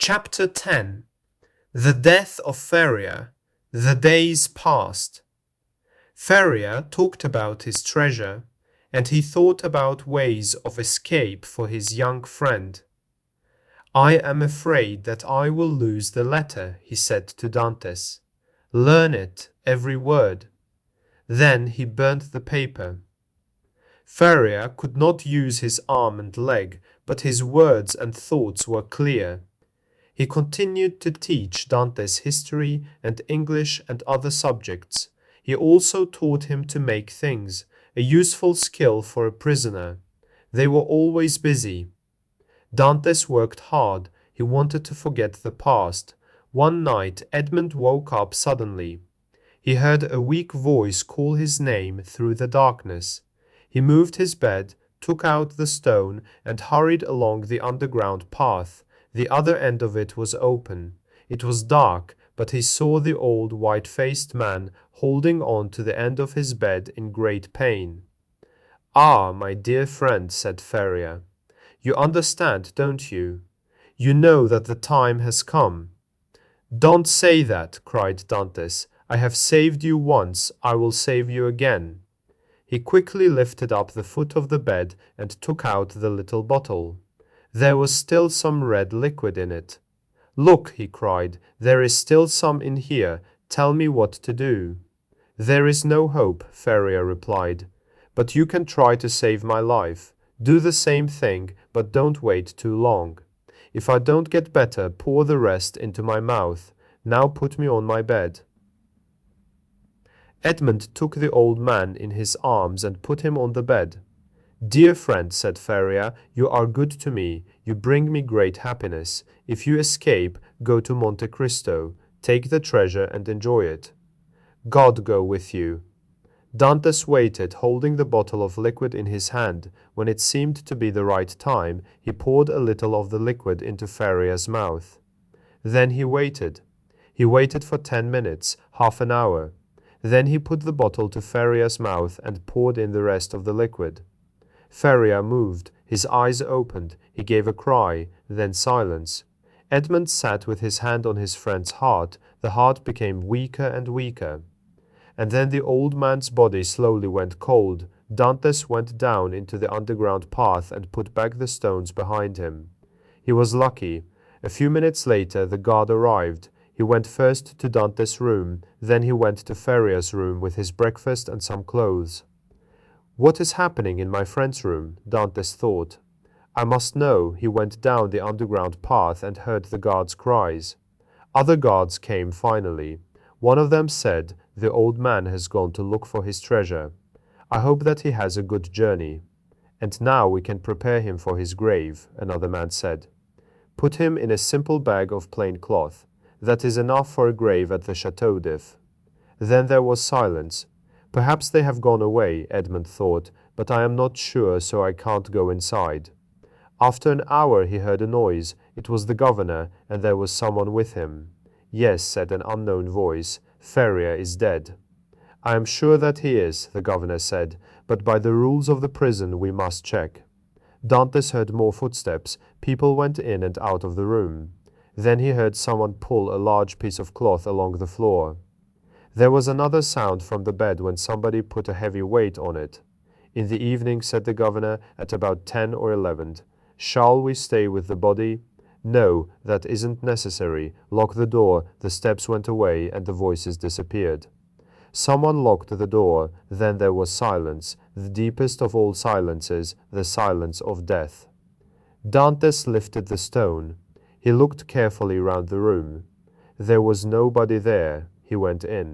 Chapter 10. The Death of Feria. The Days Passed. Feria talked about his treasure, and he thought about ways of escape for his young friend. "I am afraid that I will lose the letter," he said to Dantes. "Learn it, every word." Then he burnt the paper. Feria could not use his arm and leg, but his words and thoughts were clear. He continued to teach Dantes history and English and other subjects. He also taught him to make things, a useful skill for a prisoner. They were always busy. Dantes worked hard. He wanted to forget the past. One night Edmund woke up suddenly. He heard a weak voice call his name through the darkness. He moved his bed, took out the stone, and hurried along the underground path. The other end of it was open. It was dark, but he saw the old white-faced man holding on to the end of his bed in great pain. "Ah, my dear friend," said Feria. "You understand, don't you? You know that the time has come." "Don't say that," cried Dantes. "I have saved you once, I will save you again." He quickly lifted up the foot of the bed and took out the little bottle. There was still some red liquid in it. "Look," he cried, "there is still some in here. Tell me what to do." "There is no hope," Feria replied, "but you can try to save my life. Do the same thing, but don't wait too long. If I don't get better, pour the rest into my mouth. Now put me on my bed." Edmund took the old man in his arms and put him on the bed. "Dear friend," said Feria, "you are good to me. You bring me great happiness. If you escape, go to Monte Cristo. Take the treasure and enjoy it." "God go with you." Dantes waited, holding the bottle of liquid in his hand. When it seemed to be the right time, he poured a little of the liquid into Feria's mouth. Then he waited. He waited for 10 minutes, half an hour. Then he put the bottle to Feria's mouth and poured in the rest of the liquid. Feria moved, his eyes opened, he gave a cry, then silence. Edmund sat with his hand on his friend's heart. The heart became weaker and weaker. And then the old man's body slowly went cold. Dantes went down into the underground path and put back the stones behind him. He was lucky. A few minutes later the guard arrived. He went first to Dantes' room, then he went to Feria's room with his breakfast and some clothes. "What is happening in my friend's room?" Dantes thought. "I must know." He went down the underground path and heard the guards' cries. Other guards came finally. One of them said, "The old man has gone to look for his treasure. I hope that he has a good journey." "And now we can prepare him for his grave," another man said. "Put him in a simple bag of plain cloth. That is enough for a grave at the Château d'If." Then there was silence. "Perhaps they have gone away," Edmund thought, "but I am not sure, so I can't go inside." After an hour he heard a noise. It was the governor, and there was someone with him. "Yes," said an unknown voice, "Feria is dead." "I am sure that he is," the governor said, "but by the rules of the prison we must check." Dantes heard more footsteps. People went in and out of the room. Then he heard someone pull a large piece of cloth along the floor. There was another sound from the bed when somebody put a heavy weight on it. "In the evening," said the governor, "at about 10 or 11. Shall we stay with the body?" "No, that isn't necessary. Lock the door." The steps went away and the voices disappeared. Someone locked the door. Then there was silence, the deepest of all silences, the silence of death. Dantes lifted the stone. He looked carefully round the room. There was nobody there. He went in.